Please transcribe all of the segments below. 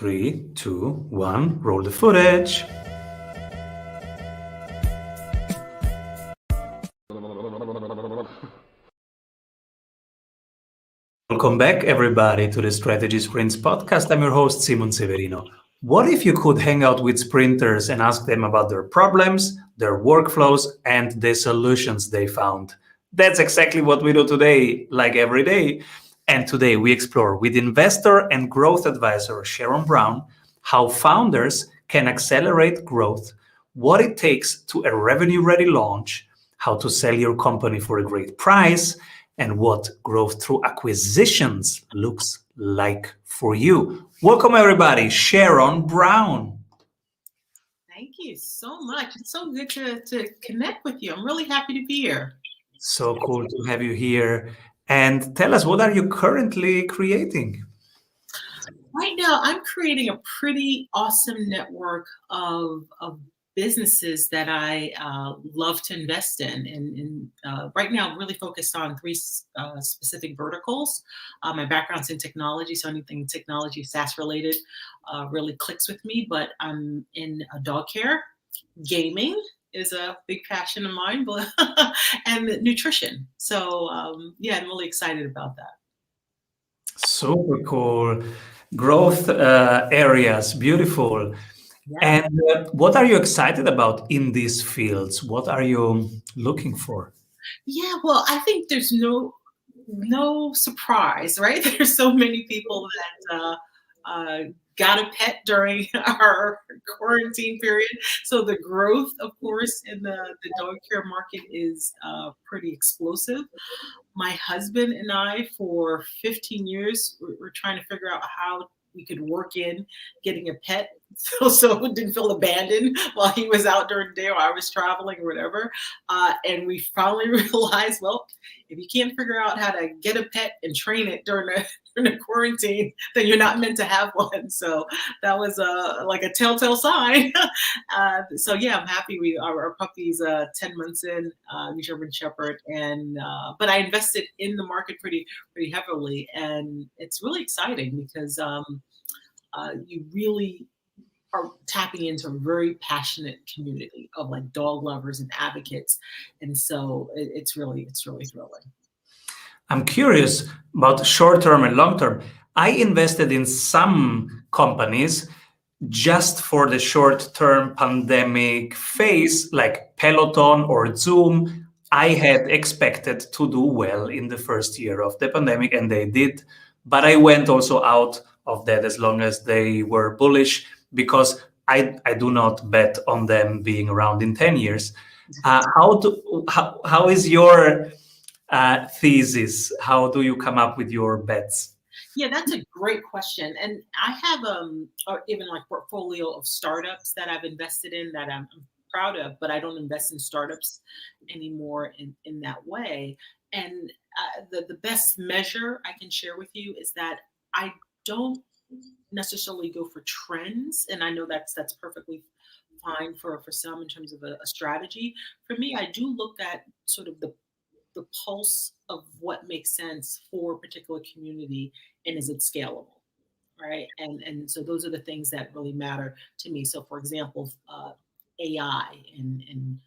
3, 2, 1, roll the footage. Welcome back, everybody, to the Strategy Sprints podcast. I'm your host, Simon Severino. What if you could hang out with sprinters and ask them about their problems, their workflows, and the solutions they found? That's exactly what we do today, like every day. And today we explore with investor and growth advisor Sharon Brown how founders can accelerate growth, what it takes to a revenue-ready launch, how to sell your company for a great price, and what growth through acquisitions looks like for you. Welcome, everybody. Sharon Brown. Thank you so much. It's so good to connect with you. I'm really happy to be here. So cool to have you here. And tell us, what are you currently creating? Right now, I'm creating a pretty awesome network of businesses that I love to invest in. And right now, I'm really focused on three specific verticals. My background's in technology, so anything technology, SaaS related, really clicks with me. But I'm in dog care, gaming is a big passion of mine, and nutrition. So yeah, I'm really excited about that. Super cool. Growth areas, beautiful. Yeah. And what are you excited about in these fields? What are you looking for? Yeah, well, I think there's no surprise, right? There's so many people that got a pet during our quarantine period. So the growth, of course, in the dog care market is pretty explosive. My husband and I, for 15 years, we're trying to figure out how we could work in getting a pet so it didn't feel abandoned while he was out during the day or I was traveling or whatever. And we finally realized, well, if you can't figure out how to get a pet and train it during the quarantine, then you're not meant to have one. So that was like a telltale sign. So yeah, I'm happy our puppy's 10 months in, German Shepherd, and but I invested in the market pretty heavily, and it's really exciting because you really are tapping into a very passionate community of like dog lovers and advocates, and so it's really thrilling. I'm curious about short-term and long-term. I invested in some companies just for the short-term pandemic phase, like Peloton or Zoom. I had expected to do well in the first year of the pandemic, and they did. But I went also out of that as long as they were bullish, because I do not bet on them being around in 10 years. How is your thesis? How do you come up with your bets? Yeah, that's a great question. And I have or even like portfolio of startups that I've invested in that I'm proud of, but I don't invest in startups anymore in that way. And the best measure I can share with you is that I don't necessarily go for trends. And I know that's perfectly fine for some in terms of a strategy. For me, I do look at sort of the pulse of what makes sense for a particular community and is it scalable, right? And so those are the things that really matter to me. So for example, AI and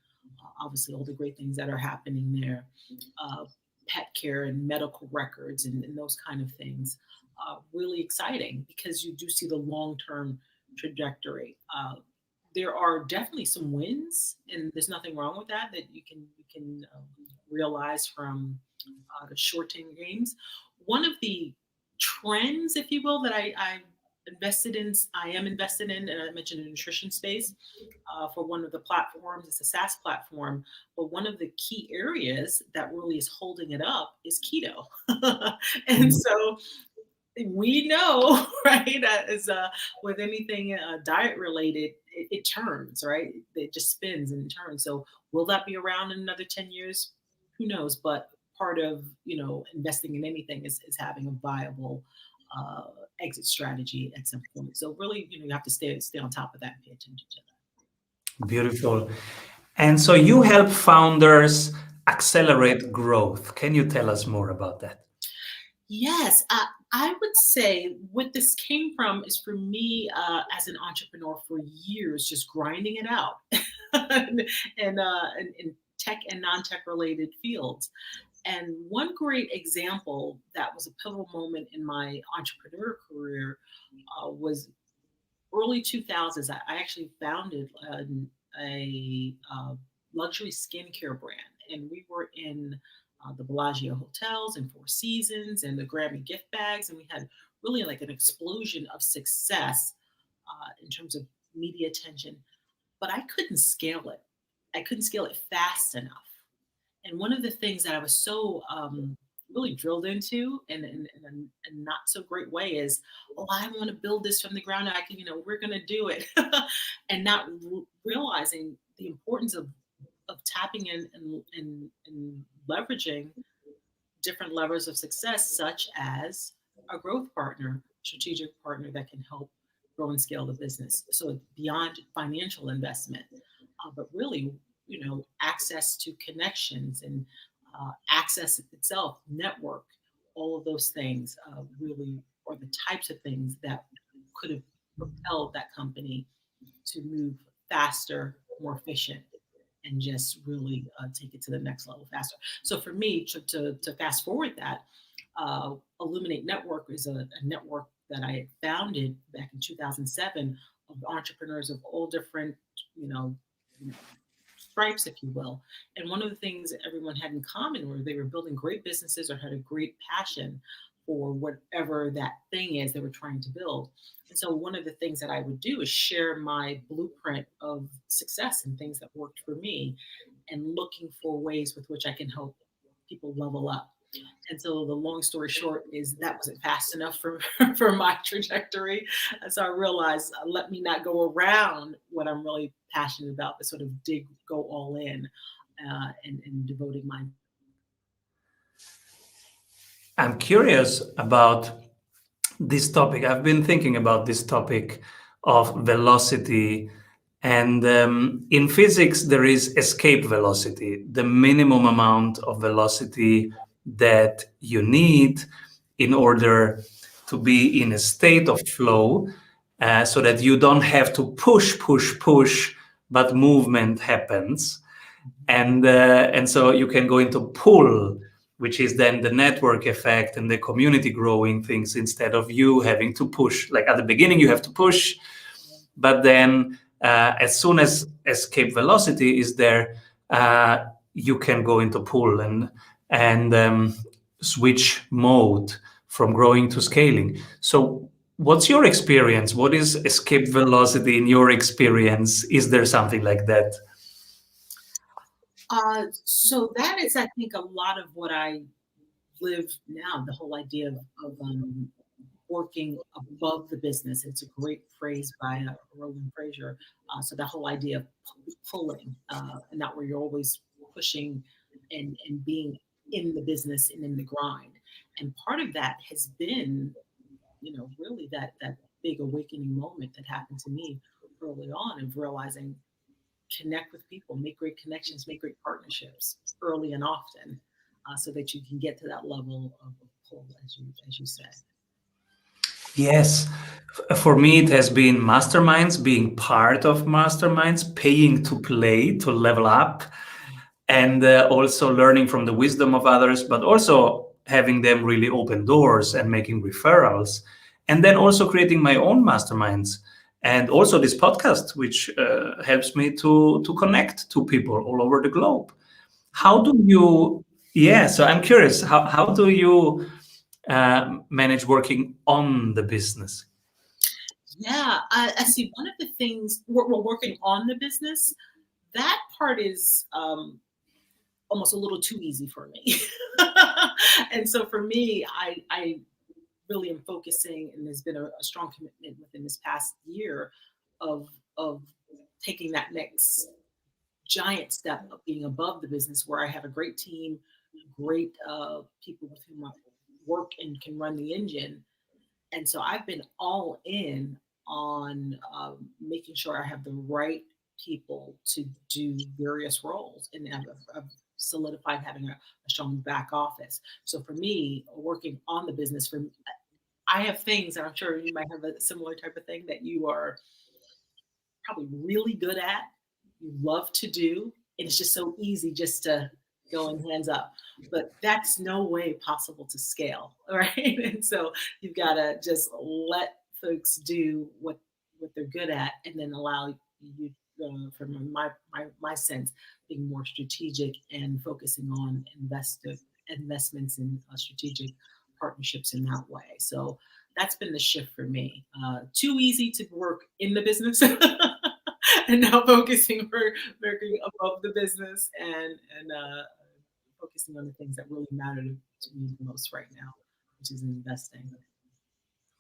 obviously all the great things that are happening there, pet care and medical records and those kind of things, really exciting because you do see the long-term trajectory. There are definitely some wins, and there's nothing wrong with that you can realize from the short-term gains. One of the trends, if you will, that I am invested in, and I mentioned the nutrition space for one of the platforms. It's a SaaS platform, but one of the key areas that really is holding it up is keto. And so we know, right, as with anything diet related, it turns, right? It just spins and turns. So will that be around in another 10 years? Who knows? But part of, investing in anything is having a viable exit strategy at some point. So really, you have to stay on top of that and pay attention to that. Beautiful. And so you help founders accelerate growth. Can you tell us more about that? Yes, I would say what this came from is for me as an entrepreneur for years, just grinding it out in tech and non-tech related fields. And one great example that was a pivotal moment in my entrepreneur career was early 2000s. I actually founded a luxury skincare brand, and we were in the Bellagio hotels and Four Seasons and the Grammy gift bags, and we had really like an explosion of success in terms of media attention. But I couldn't scale it. I couldn't scale it fast enough. And one of the things that I was so really drilled into in a not so great way is, oh, I want to build this from the ground up. I can, we're going to do it. And not realizing the importance of tapping in and leveraging different levers of success, such as a growth partner, strategic partner that can help grow and scale the business. So beyond financial investment, but really, access to connections and access itself, network, all of those things really are the types of things that could have propelled that company to move faster, more efficient, and just really take it to the next level faster. So for me, to fast forward that, Illuminate Network is a network that I founded back in 2007 of entrepreneurs of all different, stripes, if you will. And one of the things that everyone had in common were they were building great businesses or had a great passion for whatever that thing is they were trying to build. And so one of the things that I would do is share my blueprint of success and things that worked for me and looking for ways with which I can help people level up. And so the long story short is that wasn't fast enough for for my trajectory. And so I realized let me not go around what I'm really passionate about, but sort of go all in and devoting my. I'm curious about this topic. I've been thinking about this topic of velocity. And in physics, there is escape velocity, the minimum amount of velocity that you need in order to be in a state of flow, so that you don't have to push, but movement happens. And so you can go into pull, which is then the network effect and the community growing things, instead of you having to push. Like at the beginning, you have to push, but then as soon as escape velocity is there, you can go into pull and switch mode from growing to scaling. So what's your experience? What is escape velocity in your experience? Is there something like that? So that is, I think, a lot of what I live now. The whole idea of working above the business. It's a great phrase by Roland Frazier. So the whole idea of pulling, and not where you're always pushing and being in the business and in the grind. And part of that has been, really that big awakening moment that happened to me early on of realizing connect with people, make great connections, make great partnerships early and often, so that you can get to that level of pull, as you said. Yes. For me, it has been masterminds, being part of masterminds, paying to play, to level up, and also learning from the wisdom of others, but also having them really open doors and making referrals. And then also creating my own masterminds. And also this podcast, which helps me to connect to people all over the globe. How do you, yeah, so I'm curious, how do you manage working on the business? Yeah, I see. One of the things we're working on the business, that part is almost a little too easy for me. And so for me, I really am focusing, and there's been a strong commitment within this past year of taking that next giant step of being above the business, where I have a great team, great people with whom I work and can run the engine. And so I've been all in on making sure I have the right people to do various roles, and I've solidified having a strong back office. So for me, working on the business, I have things, and I'm sure you might have a similar type of thing that you are probably really good at, you love to do, and it's just so easy just to go and hands up. But that's no way possible to scale, right? And so you've got to just let folks do what they're good at, and then allow you, from my sense, being more strategic and focusing on investments in strategic partnerships in that way. So that's been the shift for me. Too easy to work in the business, and now focusing for working above the business, and focusing on the things that really matter to me the most right now, which is investing.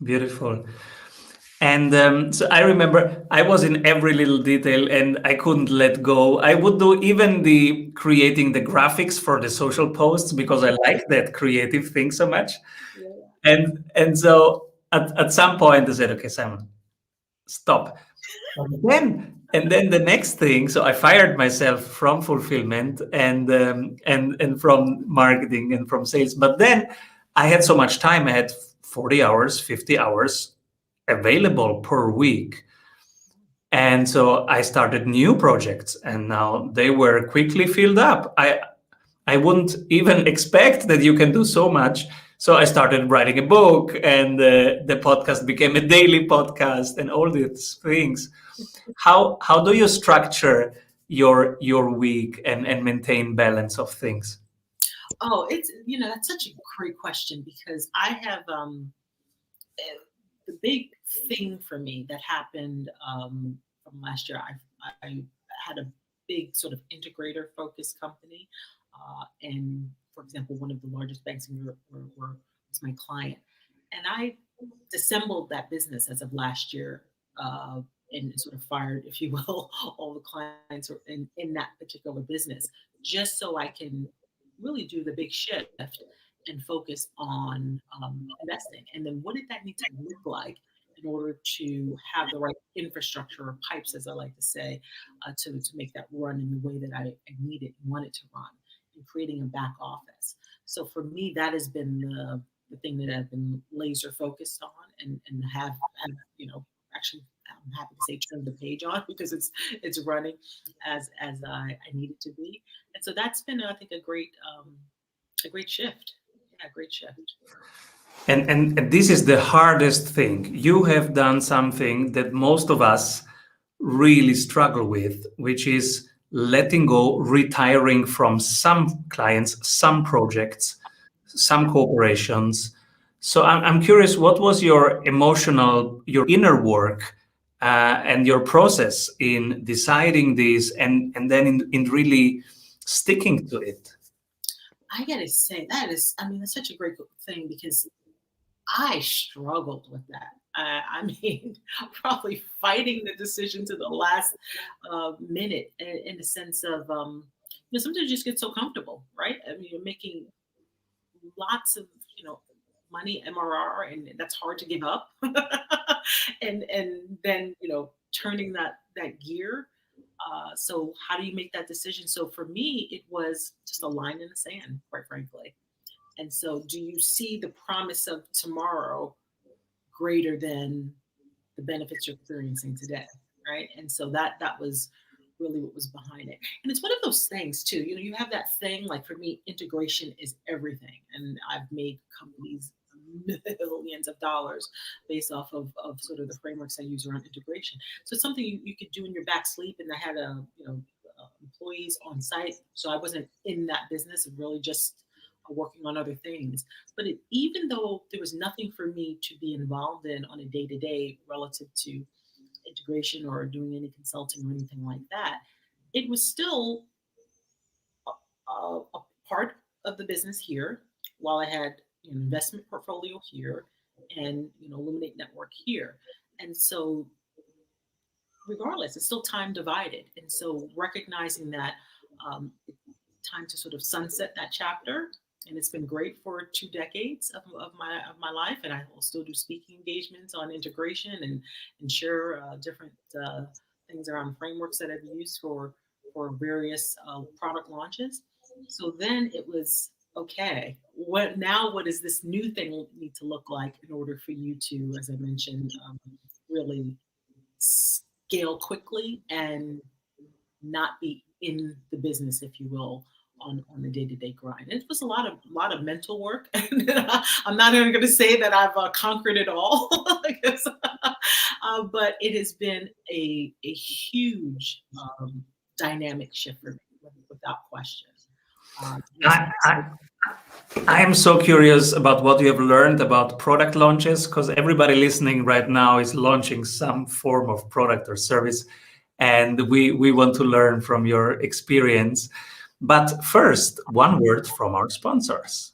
Beautiful. And so I remember I was in every little detail and I couldn't let go. I would do even the creating the graphics for the social posts because I like that creative thing so much. Yeah. And so at some point I said, okay, Simon, stop. And then the next thing, so I fired myself from fulfillment and from marketing and from sales. But then I had so much time. I had 40 hours, 50 hours available per week. And so I started new projects and now they were quickly filled up. I wouldn't even expect that you can do so much. So I started writing a book and the podcast became a daily podcast and all these things. How do you structure your week and maintain balance of things? Oh, it's that's such a great question because I have the big thing for me that happened from last year. I had a big sort of integrator focused company, and for example, one of the largest banks in Europe was my client, and I dissembled that business as of last year. And sort of fired, if you will, all the clients in that particular business, just so I can really do the big shift and focus on investing. And then what did that need to look like in order to have the right infrastructure or pipes, as I like to say, to make that run in the way that I need it and want it to run, and creating a back office. So for me, that has been the thing that I've been laser focused on, and have actually, I'm happy to say, turned the page on because it's running as I need it to be. And so that's been, I think, a great shift. Yeah, great shift. And this is the hardest thing. You have done something that most of us really struggle with, which is letting go, retiring from some clients, some projects, some corporations. So I'm curious, what was your emotional, your inner work, and your process in deciding this and then in really sticking to it? I gotta say that is, I mean, that's such a great thing because I struggled with that. I mean, probably fighting the decision to the last minute, in the sense of, sometimes you just get so comfortable, right? I mean, you're making lots of, money MRR, and that's hard to give up. And then, turning that gear. So how do you make that decision? So for me, it was just a line in the sand, quite frankly. And so, do you see the promise of tomorrow greater than the benefits you're experiencing today, right? And so that was really what was behind it. And it's one of those things too. You have that thing, like for me, integration is everything, and I've made companies millions of dollars based off of sort of the frameworks I use around integration. So it's something you could do in your back sleep. And I had employees on site, so I wasn't in that business and really just working on other things. But even though there was nothing for me to be involved in on a day to day relative to integration or doing any consulting or anything like that, it was still a part of the business here, while I had an investment portfolio here and Illuminate Network here. And so regardless, it's still time divided. And so recognizing that, it's time to sort of sunset that chapter. And it's been great for 2 decades of my life, and I will still do speaking engagements on integration and share different things around frameworks that I've used for various product launches. So then it was okay, what does this new thing need to look like in order for you to, as I mentioned, really scale quickly and not be in the business, if you will, on the day-to-day grind. And it was a lot of mental work. And I'm not even going to say that I've conquered it all, but it has been a huge dynamic shift for me, without question. I, I, I am so curious about what you have learned about product launches, because everybody listening right now is launching some form of product or service, and we want to learn from your experience. But first, one word from our sponsors.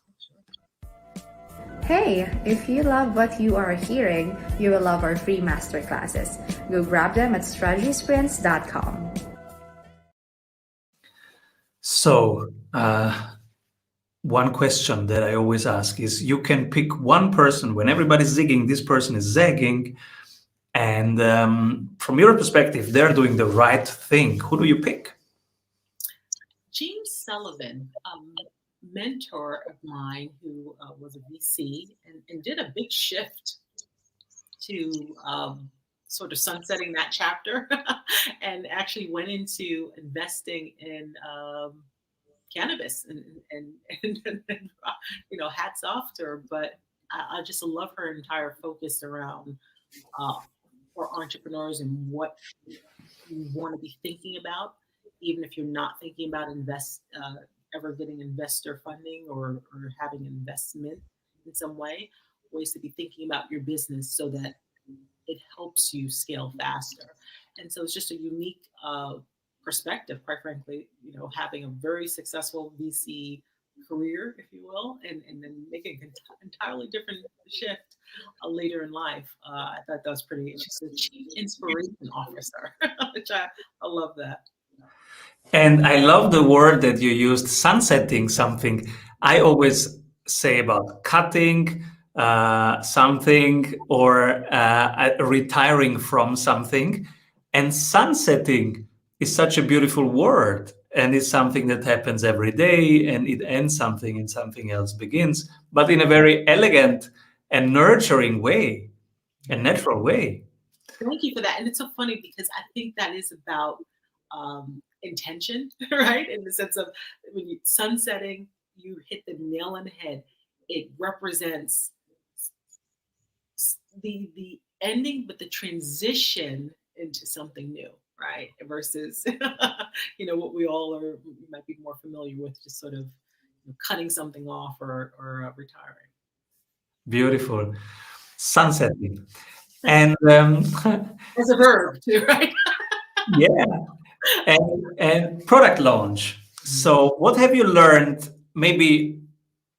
Hey, if you love what you are hearing, you will love our free masterclasses. Go grab them at strategysprints.com. So, one question that I always ask is, you can pick one person when everybody's zigging, this person is zagging, and from your perspective, they're doing the right thing. Who do you pick? James Sullivan, mentor of mine who was a VC and did a big shift to sort of sunsetting that chapter and actually went into investing in cannabis and hats off to her. But I just love her entire focus around for entrepreneurs and what you want to be thinking about, even if you're not thinking about ever getting investor funding or having investment in some way, ways to be thinking about your business so that it helps you scale faster. And so it's just a unique perspective, quite frankly, having a very successful VC career, if you will, and then making an entirely different shift later in life. I thought that was pretty. She's a chief inspiration officer, which I love that. And I love the word that you used, sunsetting something. I always say about cutting something or retiring from something. And sunsetting is such a beautiful word. And it's something that happens every day, and it ends something and something else begins, but in a very elegant and nurturing way, a natural way. Thank you for that. And it's so funny because I think that is about intention, right? In the sense of when you sunsetting, you hit the nail on the head. It represents the ending, but the transition into something new, right? Versus, what we all might be more familiar with, just sort of cutting something off or retiring. Beautiful. Sunsetting. And As a verb too, right? yeah, and product launch. So what have you learned, maybe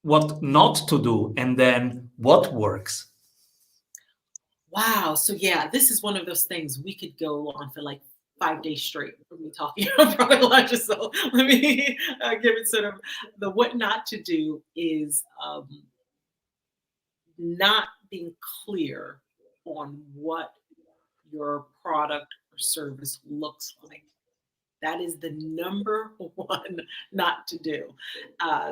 what not to do, and then what works? Wow. So yeah, this is one of those things we could go on for like 5 days straight from me talking about product launches. So let me give it sort of the what not to do is not being clear on what your product or service looks like. That is the number one not to do.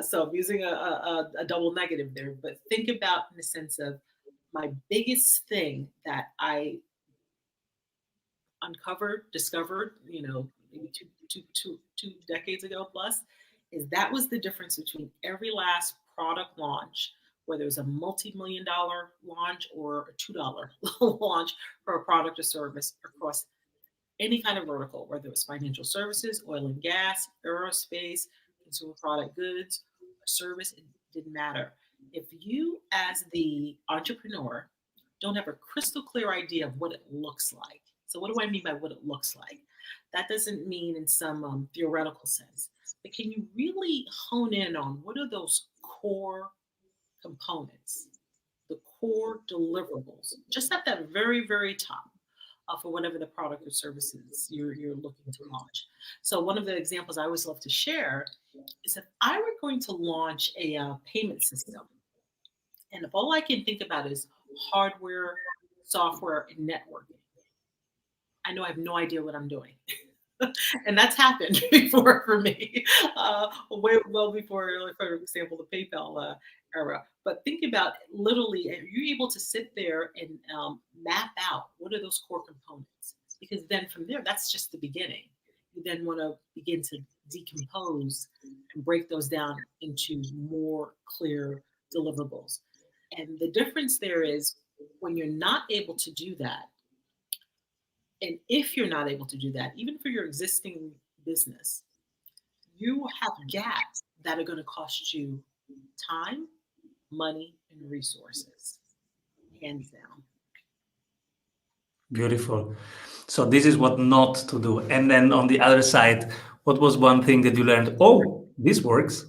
So I'm using a double negative there, but think about in the sense of my biggest thing that I discovered, maybe two decades ago plus, is that was the difference between every last product launch, whether it was a multi-million-dollar launch or a $2 launch for a product or service across any kind of vertical, whether it was financial services, oil and gas, aerospace, consumer product goods, or service, it didn't matter. If you, as the entrepreneur, don't have a crystal clear idea of what it looks like. So what do I mean by what it looks like? That doesn't mean in some theoretical sense, but can you really hone in on what are those core components, the core deliverables, just at that very, very top for whatever the product or services you're looking to launch. So one of the examples I always love to share is if I were going to launch a payment system, and if all I can think about is hardware, software, and networking, I know I have no idea what I'm doing. And that's happened before for me, way well before, like, for example, the PayPal era. But think about literally, are you able to sit there and map out what are those core components? Because then from there, that's just the beginning. You then want to begin to decompose and break those down into more clear deliverables. And the difference there is when you're not able to do that, and if you're not able to do that, even for your existing business, you have gaps that are going to cost you time, money, and resources, hands down. Beautiful. So this is what not to do. And then on the other side, what was one thing that you learned? Oh, this works.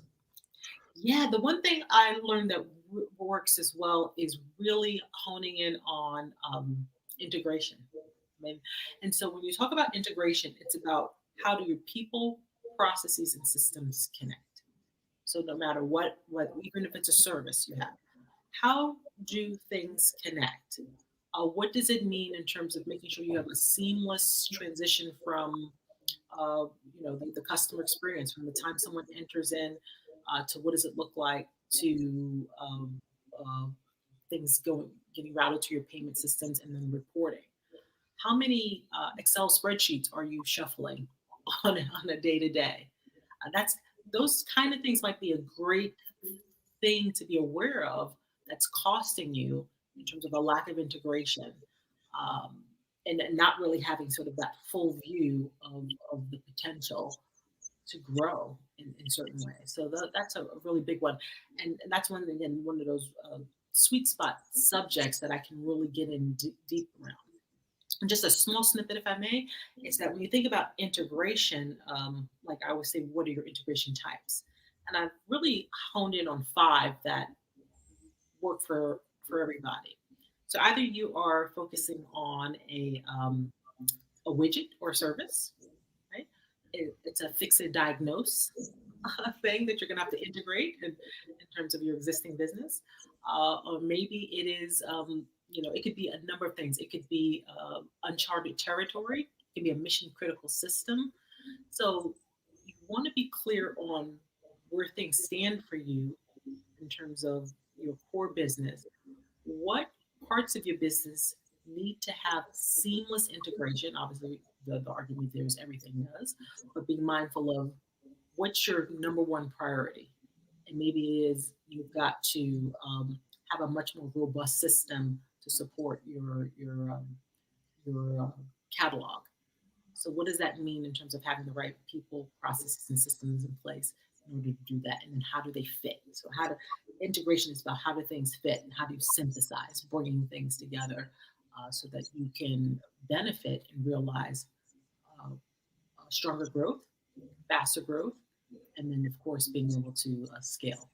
Yeah, the one thing I learned that works as well is really honing in on integration. I mean, and so when you talk about integration, it's about how do your people, processes, and systems connect. So no matter what even if it's a service you have, how do things connect? What does it mean in terms of making sure you have a seamless transition from the customer experience from the time someone enters in to what does it look like to things getting routed to your payment systems and then reporting. How many Excel spreadsheets are you shuffling on a day-to-day? That's those kind of things might be a great thing to be aware of that's costing you in terms of a lack of integration and not really having sort of that full view of the potential to grow in certain ways. So that's a really big one. And that's one of those sweet spot subjects that I can really get in deep around. And just a small snippet, if I may, is that when you think about integration, like I always say, what are your integration types? And I've really honed in on 5 that work for everybody. So either you are focusing on a widget or service, right? It's a fix it diagnose thing that you're going to have to integrate in terms of your existing business, or maybe it is. It could be a number of things. It could be uncharted territory. It can be a mission critical system. So you want to be clear on where things stand for you in terms of your core business. What parts of your business need to have seamless integration? Obviously, the argument there is everything does, but being mindful of what's your number one priority. And maybe it is you've got to have a much more robust system to support your catalog. So what does that mean in terms of having the right people, processes, and systems in place in order to do that? And then how do they fit? So integration is about how do things fit and how do you synthesize, bringing things together so that you can benefit and realize stronger growth, faster growth, and then of course being able to scale.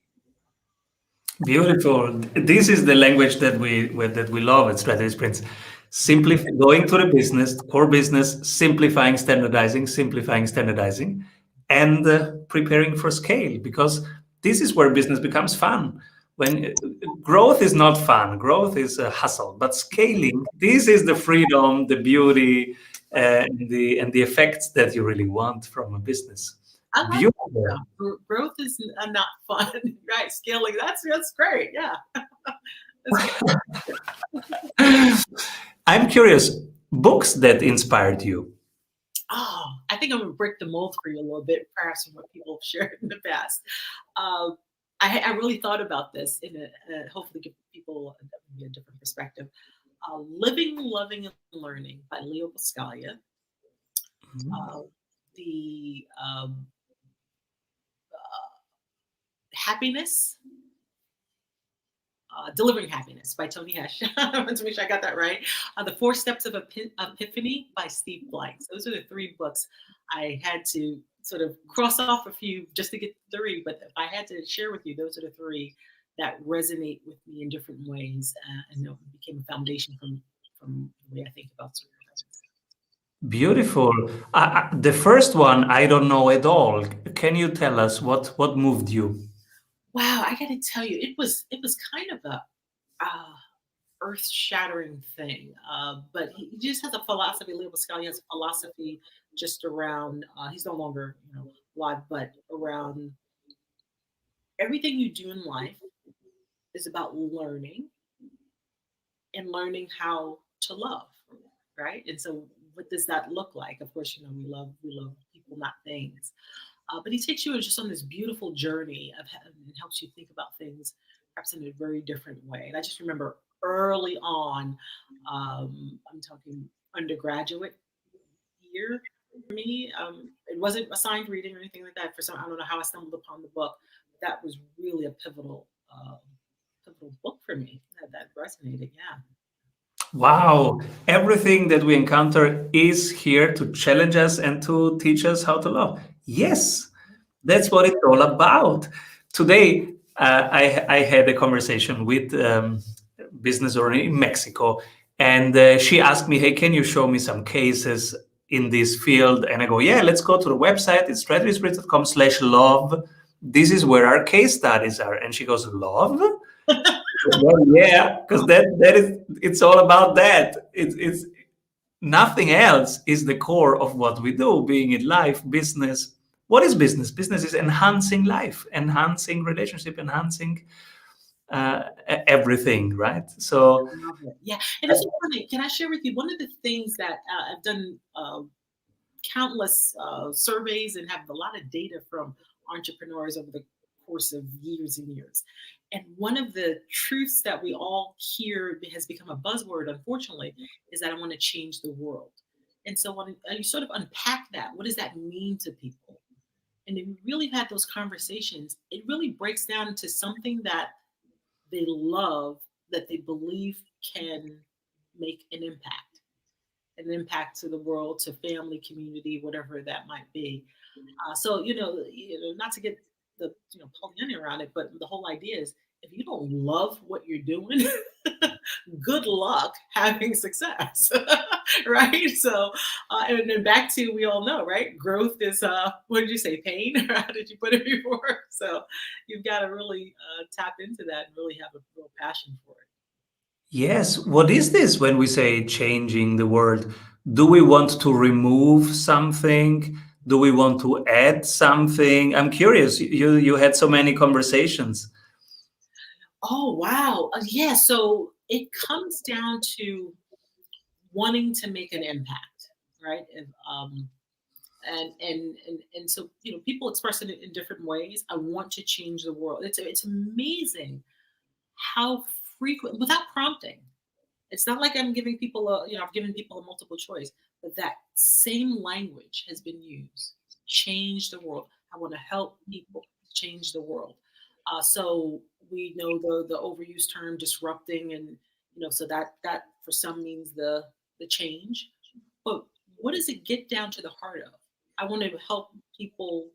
Beautiful. This is the language that we love at Strategy Sprints. Going to the business, core business, simplifying, standardizing, and preparing for scale. Because this is where business becomes fun. When growth is not fun, growth is a hustle. But scaling, this is the freedom, the beauty, and the effects that you really want from a business. I like that. Growth is not fun, right? Scaling, that's great. Yeah. I'm curious, books that inspired you. Oh, I think I'm going to break the mold for you a little bit, perhaps from what people have shared in the past. I really thought about this hopefully give people a different perspective. Living, Loving, and Learning by Leo Buscaglia. The Happiness, Delivering Happiness by Tony Hesh. I want to make sure I got that right. The 4 Steps of Epiphany by Steve Blanks. Those are the 3 books I had to sort of cross off a few just to get 3. But if I had to share with you, those are the 3 that resonate with me in different ways and became a foundation from the way I think about certain things. Beautiful. The first one, I don't know at all. Can you tell us what moved you? Wow, I got to tell you, it was kind of earth-shattering thing. But he just has a philosophy. Leo Pascal, he has a philosophy just around. He's no longer, alive, but around everything you do in life is about learning and learning how to love, right? And so, what does that look like? Of course, we love people, not things. But he takes you just on this beautiful journey and helps you think about things perhaps in a very different way. And I just remember early on, I'm talking undergraduate year for me. It wasn't assigned reading or anything like that. For some, I don't know how I stumbled upon the book, but that was really a pivotal book for me. That resonated. Yeah. Wow, everything that we encounter is here to challenge us and to teach us how to love. Yes, that's what it's all about. Today, I had a conversation with business owner in Mexico, and she asked me, "Hey, can you show me some cases in this field?" And I go, "Yeah, let's go to the website. It's strategysprint.com/love. This is where our case studies are." And she goes, "Love?" Well, yeah, because that is it's all about that. It's nothing else is the core of what we do, being in life, business. What is business? Business is enhancing life, enhancing relationship, enhancing everything, right? So, Love it. Yeah, and it's so funny. Can I share with you one of the things that I've done countless surveys and have a lot of data from entrepreneurs over the course of years and years. And one of the truths that we all hear has become a buzzword, unfortunately, is that I want to change the world. And so when you sort of unpack that, what does that mean to people? And if we really had those conversations, it really breaks down to something that they love, that they believe can make an impact to the world, to family, community, whatever that might be. So not to get the Pollyanna around it, but the whole idea is if you don't love what you're doing, good luck having success, right? So, and then back to we all know, right? Growth is what did you say, pain? Or how did you put it before? So, you've got to really tap into that and really have a real passion for it. yes, what is this when we say changing the world? Do we want to remove something? Do we want to add something? I'm curious. You had so many conversations. Oh wow, yeah. So it comes down to wanting to make an impact, right? And so people express it in different ways. I want to change the world. It's amazing how frequent, without prompting. It's not like I'm giving people I've given people a multiple choice, but that same language has been used. Change the world. I want to help people change the world. So we know the overused term disrupting, and so that for some means the change. But what does it get down to the heart of? I want to help people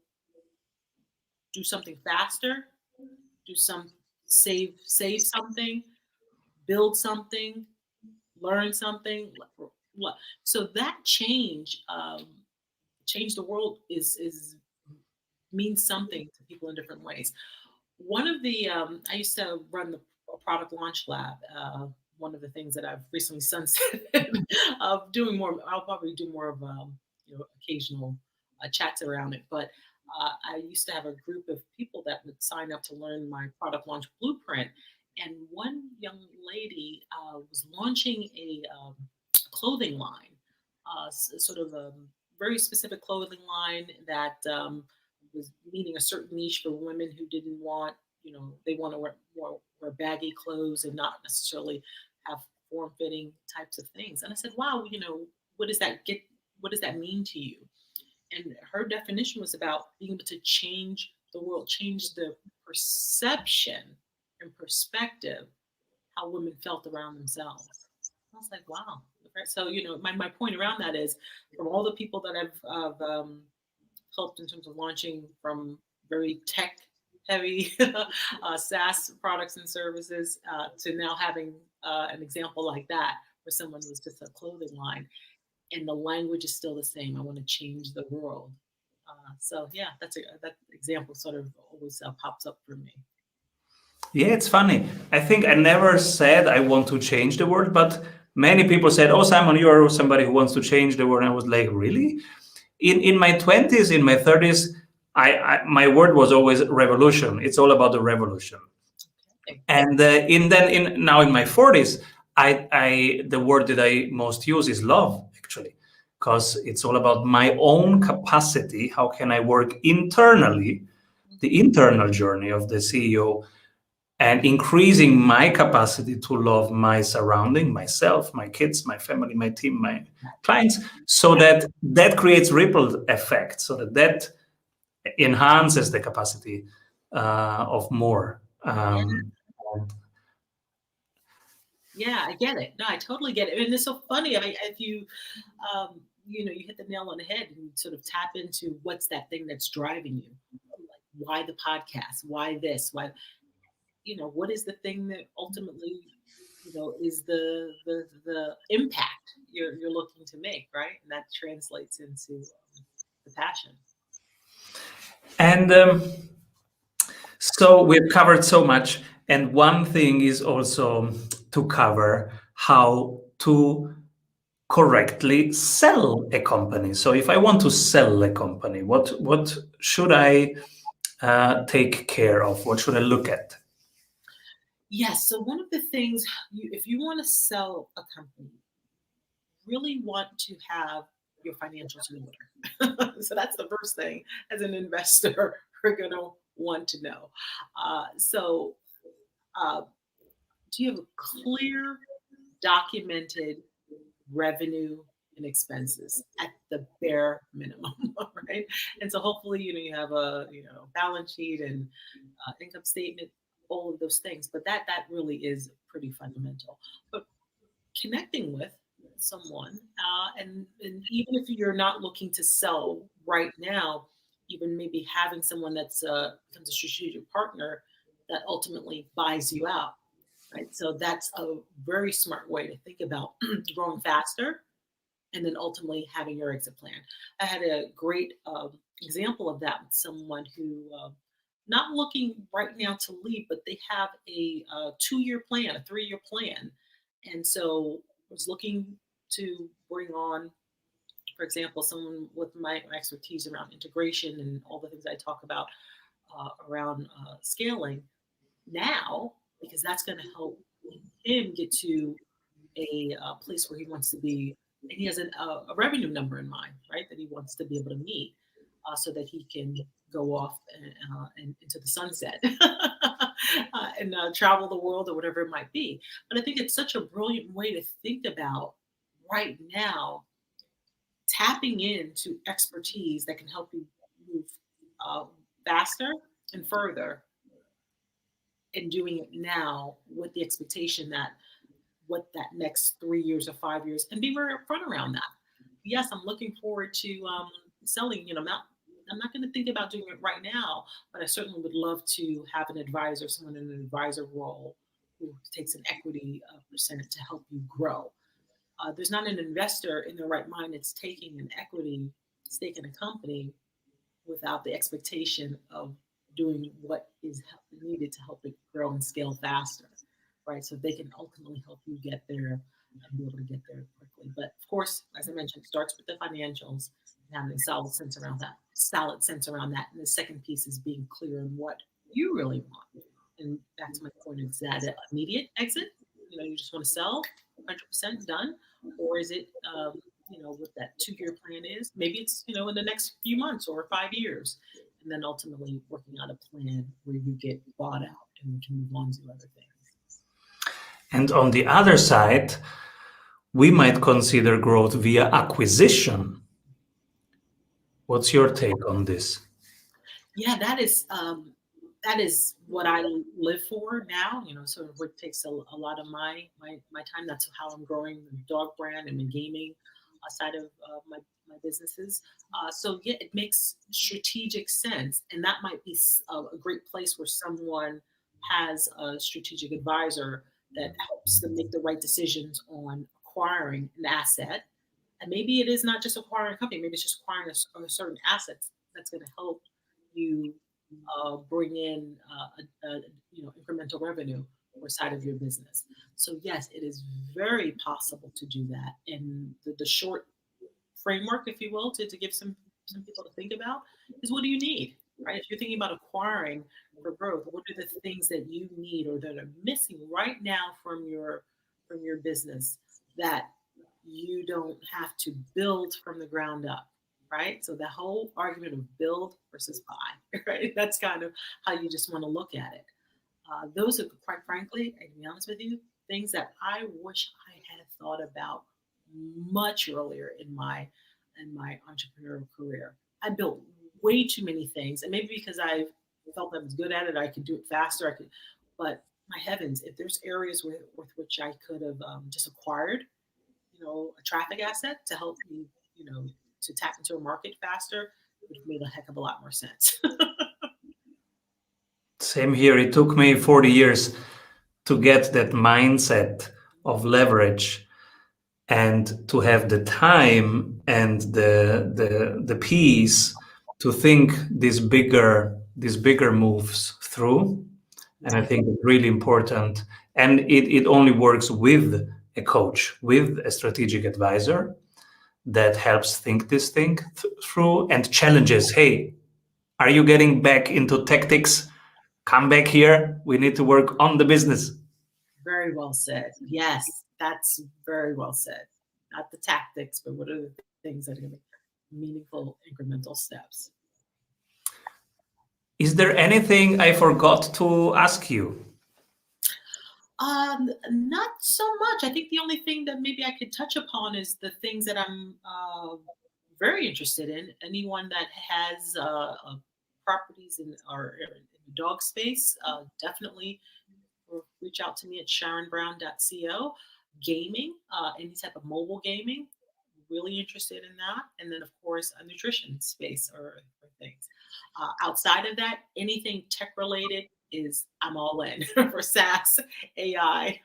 do something faster, do some save something, build something, learn something. So that change the world is means something to people in different ways. One of the I used to run the product launch lab. One of the things that I've recently sunsetted of doing more. I'll probably do more of occasional chats around it. But I used to have a group of people that would sign up to learn my product launch blueprint. And one young lady was launching a clothing line, sort of a very specific clothing line that was meeting a certain niche for women who didn't want, they want to wear baggy clothes and not necessarily have form-fitting types of things. And I said, wow, what does that get? What does that mean to you? And her definition was about being able to change the world, change the perception and perspective how women felt around themselves. I was like, wow. So, my point around that is from all the people that I've helped in terms of launching from very tech heavy SaaS products and services to now having an example like that where someone was just a clothing line and the language is still the same. I want to change the world. So yeah, that example sort of always pops up for me. Yeah, it's funny. I think I never said I want to change the world, but many people said, "Oh, Simon, you're somebody who wants to change the world." And I was like, "Really?" In my 20s, in my 30s, I my word was always revolution. It's all about the revolution. And in now in my 40s, I the word that I most use is love, actually, because it's all about my own capacity. How can I work internally, the internal journey of the CEO, and increasing my capacity to love my surrounding, myself, my kids, my family, my team, my clients, so that that creates ripple effect, so that that enhances the capacity of more. Yeah. Yeah, I get it. No, I totally get it. And it's so funny. I mean, if you, you hit the nail on the head and you sort of tap into what's that thing that's driving you. Like, why the podcast? Why this? Why, what is the thing that ultimately, is the impact you're looking to make, right? And that translates into the passion. And so we've covered so much. And one thing is also to cover how to correctly sell a company. So if I want to sell a company, what should I take care of? What should I look at? Yes. So one of the things, if you want to sell a company, really want to have your financials in order. So that's the first thing as an investor we're going to want to know. So do you have a clear, documented revenue and expenses at the bare minimum, right? And so hopefully, you have a balance sheet and income statement, all of those things. But that really is pretty fundamental. But connecting with someone, and even if you're not looking to sell right now, even maybe having someone that's becomes a strategic partner that ultimately buys you out, right? So that's a very smart way to think about growing faster and then ultimately having your exit plan. I had a great example of that with someone who not looking right now to leave, but they have a 2-year plan, a 3-year plan, and so was looking to bring on, for example, someone with my expertise around integration and all the things I talk about around scaling now, because that's going to help him get to a place where he wants to be, and he has a revenue number in mind, right, that he wants to be able to meet, so that he can go off and into the sunset and travel the world or whatever it might be. But I think it's such a brilliant way to think about right now, tapping into expertise that can help you move uh, faster and further, and doing it now with the expectation that what that next 3 years or 5 years, and be very upfront around that. Yes, I'm looking forward to selling. I'm not going to think about doing it right now, but I certainly would love to have an advisor, someone in an advisor role who takes an equity percent to help you grow. There's not an investor in their right mind that's taking an equity stake in a company without the expectation of doing what is needed to help it grow and scale faster, right? So they can ultimately help you get there and be able to get there quickly. But of course, as I mentioned, it starts with the financials and having a solid sense around that. And the second piece is being clear on what you really want. And back to my point, is that an immediate exit? You just want to sell 100% done, or is it what that 2-year plan is? Maybe it's in the next few months or 5 years, and then ultimately working out a plan where you get bought out and you can move on to other things. And on the other side, we might consider growth via acquisition. What's your take on this? Yeah, that is what I live for now. Sort of what takes a lot of my time. That's how I'm growing the dog brand and the gaming side of my businesses. So yeah, it makes strategic sense, and that might be a great place where someone has a strategic advisor that helps them make the right decisions on acquiring an asset. And maybe it is not just acquiring a company, maybe it's just acquiring a certain asset that's going to help you bring in incremental revenue or side of your business. So yes, it is very possible to do that. And the short framework, if you will, to give some people to think about is, what do you need, right? If you're thinking about acquiring for growth, what are the things that you need or that are missing right now from your business that you don't have to build from the ground up, right? So the whole argument of build versus buy, right? That's kind of how you just want to look at it. Those are, quite frankly, and to be honest with you, things that I wish I had thought about much earlier in my entrepreneurial career. I built way too many things, and maybe because I felt I was good at it, I could do it faster. But my heavens, if there's areas with which I could have just acquired, a traffic asset to help me, to tap into a market faster, it would have made a heck of a lot more sense. Same here. It took me 40 years to get that mindset of leverage and to have the time and the peace to think these bigger moves through. And I think it's really important. And it only works with a coach, with a strategic advisor that helps think this thing through and challenges. Hey, are you getting back into tactics? Come back here. We need to work on the business. Very well said. Yes, that's very well said. Not the tactics, but what are the things that are going to be meaningful incremental steps? Is there anything I forgot to ask you? Not so much. I think the only thing that maybe I could touch upon is the things that I'm very interested in. Anyone that has properties in the dog space, definitely reach out to me at sharonbrown.co. Gaming, any type of mobile gaming, really interested in that. And then, of course, a nutrition space or things. Outside of that, anything tech related I'm all in for SaaS, AI,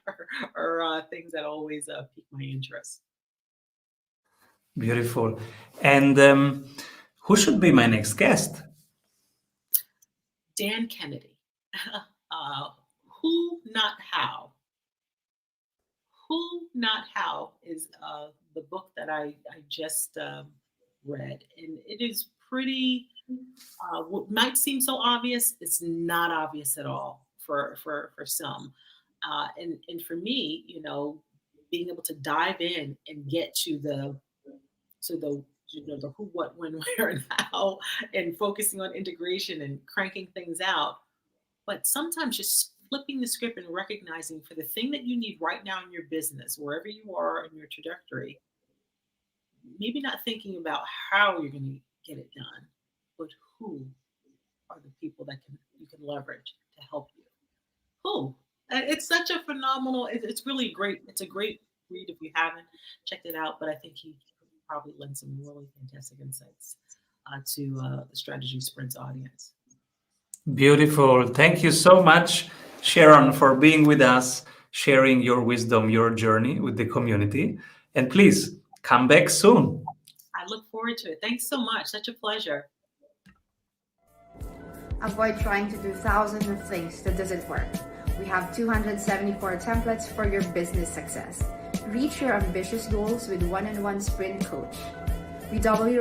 or things that always pique my interest. Beautiful. And who should be my next guest? Dan Kennedy. Who, Not How. Who, Not How is the book that I just read. And it is pretty, what might seem so obvious, it's not obvious at all for some. And for me, being able to dive in and get to the who, what, when, where, and how, and focusing on integration and cranking things out. But sometimes just flipping the script and recognizing for the thing that you need right now in your business, wherever you are in your trajectory, maybe not thinking about how you're going to get it done, but who are the people that you can leverage to help you. Who? It's such a phenomenal, it's really great. It's a great read if you haven't checked it out, but I think he probably lend some really fantastic insights to the Strategy Sprints audience. Beautiful. Thank you so much, Sharon, for being with us, sharing your wisdom, your journey with the community. And please come back soon. I look forward to it. Thanks so much. Such a pleasure. Avoid trying to do thousands of things that doesn't work. We have 274 templates for your business success. Reach your ambitious goals with one-on-one sprint coach. We double your